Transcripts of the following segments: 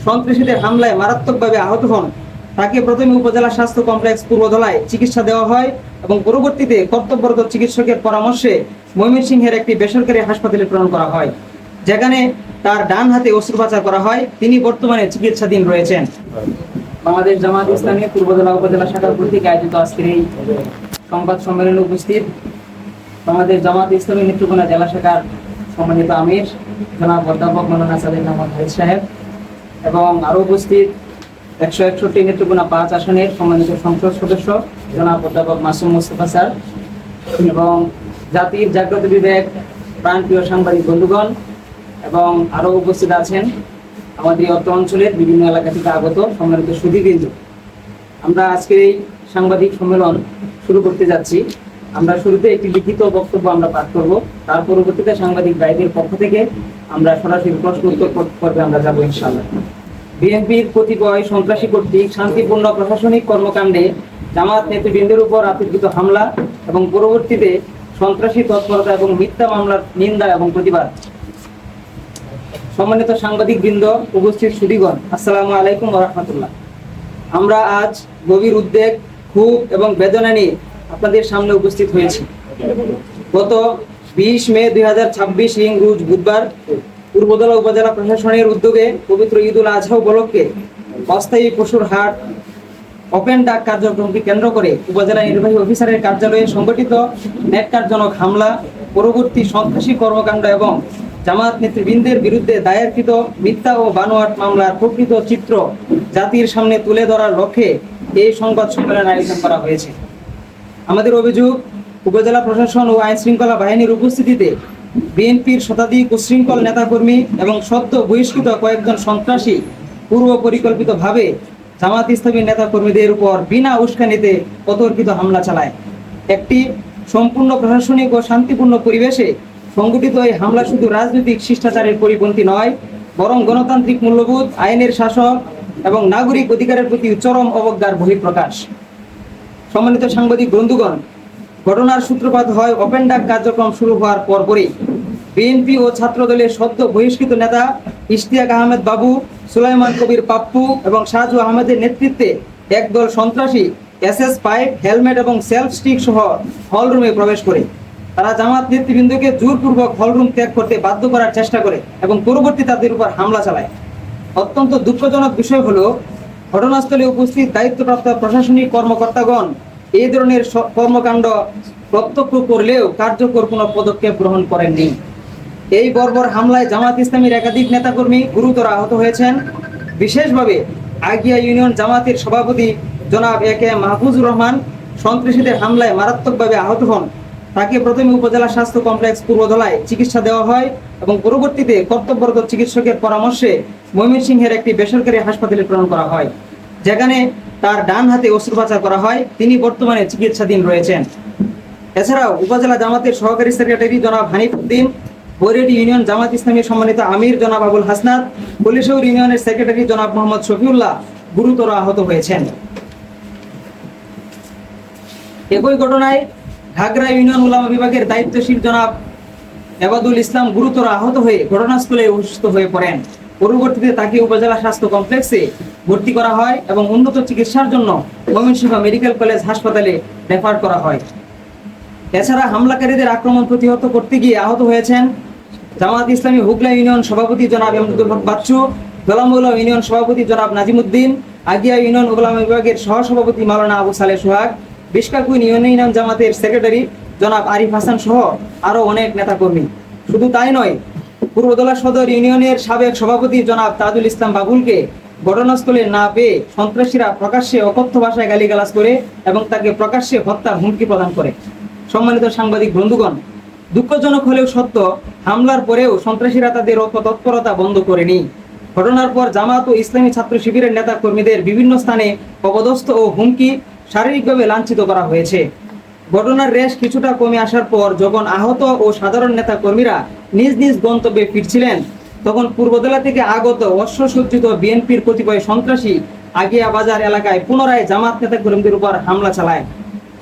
সন্ত্রাসীদের হামলায় মারাত্মকভাবে আহত হন। তাকে প্রথমে উপজেলা স্বাস্থ্য কমপ্লেক্স পূর্বধলায় চিকিৎসা দেওয়া হয় এবং পরবর্তীতে কর্তব্যরত চিকিৎসকের পরামর্শে ময়মনসিংহের একটি বেসরকারি হাসপাতালে প্রেরণ করা হয়, যেখানে তার ডান হাতে অস্ত্রোপচার করা হয়। তিনি বর্তমানে চিকিৎসাধীন রয়েছেন। বাংলাদেশ জামাত ইসলামী পূর্বধলা উপজেলা শাখার কর্তৃক আয়োজিত আজকের এই সংবাদ সম্মেলনে উপস্থিত বাংলাদেশ জামাত ইসলামী নেত্রকোনা জেলা শাখার সম্মানিত আমির জনাব অধ্যাপক মৌলানা সাদেক আহমদ হাইজ সাহেব এবং আরও উপস্থিত 161 নেত্রকোনা 5 আসনের সম্মানিত সংসদ সদস্য জনাব অধ্যাপক মাসুম মুস্তফা স্যার এবং জাতির জাগ্রত বিবেক প্রাণপ্রিয় সাংবাদিক বন্ধুগণ এবং আরও উপস্থিত আছেন আমাদের অত্র অঞ্চলের বিভিন্ন এলাকা থেকে আগত সম্মানিত সুধীবৃন্দ। আমরা আজকে এই সাংবাদিক সম্মেলন শুরু করতে যাচ্ছি। আমরা শুরুতে একটি লিখিত বক্তব্য আমরা পাঠ করব, তার পরবর্তীতে সাংবাদিক ভাইদের পক্ষ থেকে আমরা সরাসরি প্রশ্ন উত্তর পর্বে আমরা যাবো ইনশাআল্লাহ। বিএনপির কতিপয় সন্ত্রাসী কর্তৃক শান্তিপূর্ণ প্রশাসনিক কর্মকাণ্ডে জামাত নেতৃবৃন্দের উপর আতঙ্কিত হামলা এবং পরবর্তীতে সন্ত্রাসী তৎপরতা এবং মিথ্যা মামলার নিন্দা এবং প্রতিবাদ। সম্মানিত সাংবাদিক বৃন্দ, উপস্থিত সুধীগণ, আসসালামু আলাইকুম ওয়া রাহমাতুল্লাহ। আমরা আজ গভীর উদ্বেগ, ক্ষোভ এবং বেদনা নিয়ে আপনাদের সামনে উপস্থিত হয়েছি। গত 20 মে 2026 রোজ বুধবার পূর্বধলা উপজেলা প্রশাসনের উদ্যোগে পবিত্র ঈদুল আজহা উপলক্ষে অস্থায়ী পশুর হাট ওপেন ডাক কার্যক্রমকে কেন্দ্র করে উপজেলা নির্বাহী অফিসারের কার্যালয়ে সংগঠিত ন্যাক্কারজনক হামলা, পরবর্তী সন্ত্রাসী কর্মকাণ্ড এবং জামাত নেতৃবৃন্দের বিরুদ্ধে দায়েরকৃত মিথ্যা ও বানোয়াট মামলার প্রকৃত চিত্র জাতির সামনে তুলে ধরার লক্ষ্যে এই সংবাদ সম্মেলন আয়োজন করা হয়েছে। আমাদের অভিযোগ, উপজেলা প্রশাসন ও আইন শৃঙ্খলা বাহিনীর উপস্থিতিতে বিএনপির শতাধিক উচ্ছৃঙ্খল নেতাকর্মী এবং সদ্য বহিষ্কৃত কয়েকজন সন্ত্রাসী পূর্ব পরিকল্পিতভাবে জামাত ইসলামী নেতাকর্মীদের উপর বিনা উস্কানিতে অতর্কিত হামলা চালায়। একটি সম্পূর্ণ প্রশাসনিক ও শান্তিপূর্ণ পরিবেশে সংগঠিত এই হামলা শুধু রাজনৈতিক শিষ্টাচারের পরিপন্থী নয়, বরং গণতান্ত্রিক মূল্যবোধ, আইনের শাসন এবং নাগরিক অধিকারের প্রতি চরম অবজ্ঞার বহিঃপ্রকাশ। সম্মানিত সাংবাদিক বন্ধুগণ, ঘটনার সূত্রপাত হয় ওপেন ডাক কার্যক্রম শুরু হওয়ার পরপরই বিএনপি ও ছাত্রদলের সদ্য বহিষ্কৃত নেতা ইশতিয়াক আহমেদ বাবু, সুলাইমান কবির পাপ্পু এবং সাজু আহমেদের নেতৃত্বে একদল সন্ত্রাসী এসএস পাইপ, হেলমেট এবং সেলফ স্টিক সহ হলরুমে প্রবেশ করে তারা জামাত নেতৃবৃন্দকে জোরপূর্বক হলরুম ত্যাগ করতে বাধ্য করার চেষ্টা করে এবং পরবর্তী তাদের উপর হামলা চালায়। অত্যন্ত দুঃখজনক বিষয় হলো, ঘটনাস্থলে উপস্থিত দায়িত্বপ্রাপ্ত প্রশাসনিক কর্মকর্তাগণ এই ধরনের কর্মকাণ্ড প্রত্যক্ষ করলেও কার্যকর কোনো পদক্ষেপ গ্রহণ করেননি। এই বর্বর হামলায় জামাত ইসলামীর একাধিক নেতাকর্মী গুরুতর আহত হয়েছেন। বিশেষভাবে আগিয়া ইউনিয়ন জামাতের সভাপতি জনাব একে মাহফুজুর রহমান সন্ত্রাসীদের হামলায় মারাত্মকভাবে আহত হন। তাকে প্রথমে উপজেলা স্বাস্থ্য কমপ্লেক্স পূর্বধলায় চিকিৎসা দেওয়া হয় এবং পরবর্তীতে কর্তব্যরত চিকিৎসকের পরামর্শে ময়মনসিংহের একটি বেসরকারি হাসপাতালে প্রেরণ করা হয়, যেখানে তার ডান হাতে অস্ত্রোপচার করা হয়। তিনি বর্তমানে চিকিৎসাধীন রয়েছেন। এছাড়াও উপজেলা জামাতের সহকারী সেক্রেটারি জনাব হানিফ উদ্দিন, বৈরেডি ইউনিয়ন জামাত ইসলামীর সম্মানিত আমির জনাব আবুল হাসনাত, কলিশৌর ইউনিয়নের সেক্রেটারি জনাব মোহাম্মদ শফিউল্লাহ গুরুতর আহত হয়েছেন। একই ঘটনায় ঘাগড়া ইউনিয়ন উলামা বিভাগের দায়িত্বশীল জনাব এবাদুল ইসলাম গুরুতর আহত হয়ে ঘটনাস্থলে অসুস্থ হয়ে পড়েন। পরবর্তীতে তাকে উপজেলা স্বাস্থ্য কমপ্লেক্সে ভর্তি করা হয় এবং উন্নত চিকিৎসার জন্য ময়মনসিংহ মেডিকেল কলেজ হাসপাতালে রেফার করা হয়। এছাড়া হামলাকারীদের আক্রমণ প্রতিহত করতে গিয়ে আহত হয়েছেন জামাত ইসলামী হুগলা ইউনিয়ন সভাপতি জনাব এমদুল হক বাচ্চু, দলামৌলা ইউনিয়ন সভাপতি জনাব নাজিমুদ্দিন, আগিয়া ইউনিয়ন উলামা বিভাগের সহসভাপতি মাওলানা আবু সালেহ সোহাগ, বিশকাকুইন ইউনিয়ন জামাতের সেক্রেটারি জনাব আরিফ হাসান সহ আরও অনেক নেতাকর্মী। শুধু তাই নয়, পূর্বধলা সদর ইউনিয়নের সাবেক সভাপতি জনাব তাজুল ইসলাম বাবুলকে ঘটনাস্থলে না পেয়ে সন্ত্রাসীরা প্রকাশ্যে অকথ্য ভাষায় গালিগালাজ করে এবং তাকে প্রকাশ্যে হত্যার হুমকি প্রদান করে। সম্মানিত সাংবাদিক বন্ধুগণ, দুঃখজনক হলেও সত্য, হামলার পরেও সন্ত্রাসীরা তাদের তৎপরতা বন্ধ করেনি। ঘটনার পর জামাত ও ইসলামী ছাত্র শিবিরের নেতা কর্মীদের বিভিন্ন স্থানে অপদস্থ ও হুমকি, শারীরিকভাবে লাঞ্ছিত করা হয়েছে। ঘটনার রেশ কিছুটা কমে আসার পর যখন আহত ও সাধারণ নেতা কর্মীরা নিজ নিজ গন্তব্যে ফিরছিলেন, তখন পূর্বধলা থেকে আগত অশ্বসজ্জিত বিএনপির কতিপয় সন্ত্রাসী আগিয়া বাজার এলাকায় পুনরায় জামাত নেতা কর্মীদের উপর হামলা চালায়।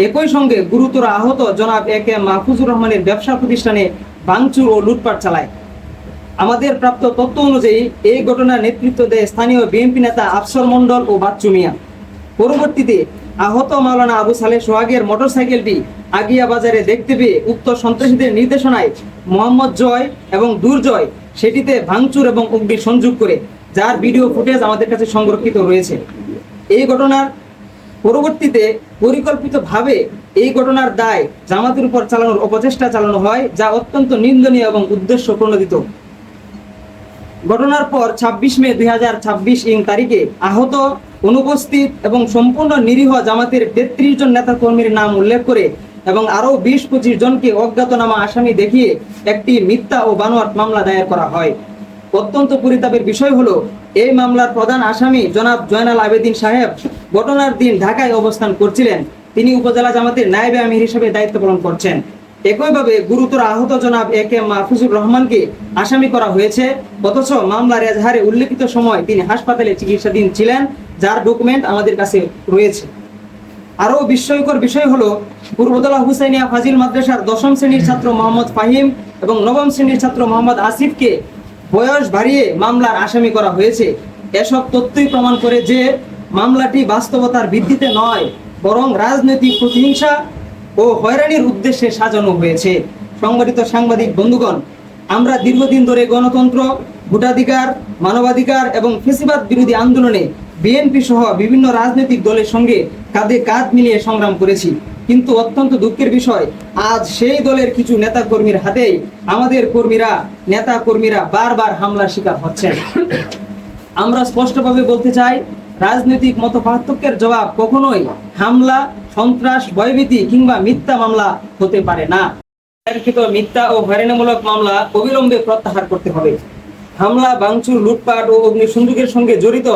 একই সঙ্গে গুরুতর আহত জনাব একে মাহফুজুর রহমানের ব্যবসা প্রতিষ্ঠানে ভাঙচুর ও লুটপাট চালায়। আমাদের প্রাপ্ত তথ্য অনুযায়ী এই ঘটনার নেতৃত্ব দেয় স্থানীয় বিএনপি নেতা আফসর মণ্ডল ও বাচ্চু মিয়া। পরবর্তীতে আহত মাওলানা আবু সালেহ সোহাগের মোটরসাইকেলটি আগিয়া বাজারে দেখতে পেয়ে উক্ত সন্ত্রাসীদের নির্দেশনায় মোহাম্মদ জয় এবং দুর্জয় সেটিতে ভাঙচুর এবং অগ্নি সংযোগ করে, যার ভিডিও ফুটেজ আমাদের কাছে সংরক্ষিত রয়েছে। এই ঘটনার পরবর্তীতে পরিকল্পিতভাবে এই ঘটনার দায় জামাতের উপর চালানোর অপচেষ্টা চালানো হয়, যা অত্যন্ত নিন্দনীয় এবং উদ্দেশ্য প্রণোদিত। ঘটনার পর 26 মে 2026 তারিখে আহত, অনুপস্থিত এবং সম্পূর্ণ নিরীহ জামাতের 33 জন নেতাকর্মীর নাম উল্লেখ করে এবং আরও 20-25 জনকে অজ্ঞাতনামা আসামি দেখিয়ে একটি মিথ্যা ও বানোয়াট মামলা দায়ের করা হয়। অত্যন্ত পরিতাপের বিষয় হলো, এই মামলার প্রধান আসামি জনাব জয়নাল আবেদিন সাহেব ঘটনার দিন ঢাকায় অবস্থান করছিলেন। তিনি উপজেলা জামাতের নায়েবে আমির হিসেবে দায়িত্ব পালন করছেন। একইভাবে গুরুতর আহত জনাব একে মাহফুজুর রহমানকে আসামি করা হয়েছে, অথচ মামলার এজাহারে উল্লেখিত সময় তিনি হাসপাতালে চিকিৎসাধীন ছিলেন, যার ডকুমেন্ট আমাদের কাছে রয়েছে। আরও বিস্ময়কর বিষয় হলো, পূর্বতলা হুসাইনিয়া ফাজিল মাদ্রাসার 10ম শ্রেণীর ছাত্র মোহাম্মদ ফাহিম এবং 9ম শ্রেণীর ছাত্র মোহাম্মদ আসিফকে বয়স বাড়িয়ে মামলার আসামি করা হয়েছে। এসব তথ্যই প্রমাণ করে যে মামলাটি বাস্তবতার ভিত্তিতে নয়, বরং রাজনৈতিক প্রতিহিংসা ও হয়রানির উদ্দেশ্যে সাজানো হয়েছে। সংগঠিত সাংবাদিক বন্ধুগণ, আমরা দীর্ঘদিন ধরে গণতন্ত্র, ভোটাধিকার, মানবাধিকার এবং ফ্যাসিবাদ বিরোধী আন্দোলনে বিএনপি সহ বিভিন্ন রাজনৈতিক দলের সঙ্গে কাঁধে কাঁধ মিলিয়ে সংগ্রাম করেছি, কিন্তু অত্যন্ত দুঃখের বিষয়, আজ সেই দলের কিছু নেতাকর্মীর হাতেই আমাদের নেতাকর্মীরা বারবার হামলার শিকার হচ্ছেন। আমরা স্পষ্টভাবে বলতে চাই, রাজনৈতিক মত পার্থক্যের জবাব কখনোই হামলা, সন্ত্রাস, ভয়ভীতি কিংবা মিথ্যা মামলা হতে পারে না। মিথ্যা ও হয়রানিমূলক মামলা অবিলম্বে প্রত্যাহার করতে হবে। হামলা, ভাঙচুর, লুটপাট ও অগ্নিসংযোগের সঙ্গে জড়িত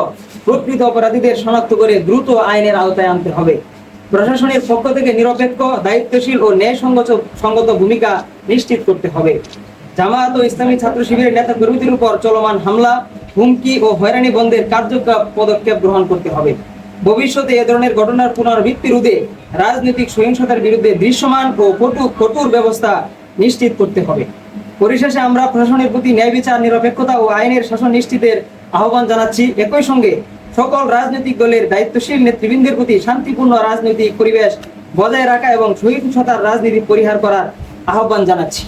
প্রকৃত অপরাধীদের শনাক্ত করে দ্রুত আইনের আওতায় আনতে হবে। প্রশাসনের পক্ষ থেকে নিরপেক্ষ, দায়িত্বশীল ও ন্যায়সঙ্গত ভূমিকা নিশ্চিত করতে হবে। জামায়াত ও ইসলামী ছাত্র শিবিরের নেতা কর্মীদের উপর চলমান হামলা, হুমকি ও হয়রানি বন্ধের কার্যকর পদক্ষেপ গ্রহণ করতে হবে। ভবিষ্যতে এ ধরনের ঘটনার পুনরাবৃত্তি রোধে রাজনৈতিক সহিংসতার বিরুদ্ধে দৃশ্যমান ও কঠোর ব্যবস্থা নিশ্চিত করতে হবে। পরিশেষে আমরা প্রশাসনের প্রতি ন্যায় বিচার, নিরপেক্ষতা ও আইনের শাসন নিশ্চিতের আহ্বান জানাচ্ছি। একই সঙ্গে সকল রাজনৈতিক দলের দায়িত্বশীল নেতৃবৃন্দের প্রতি শান্তিপূর্ণ রাজনৈতিক পরিবেশ বজায় রাখা এবং সহিংসতার রাজনীতি পরিহার করার আহ্বান জানাচ্ছি।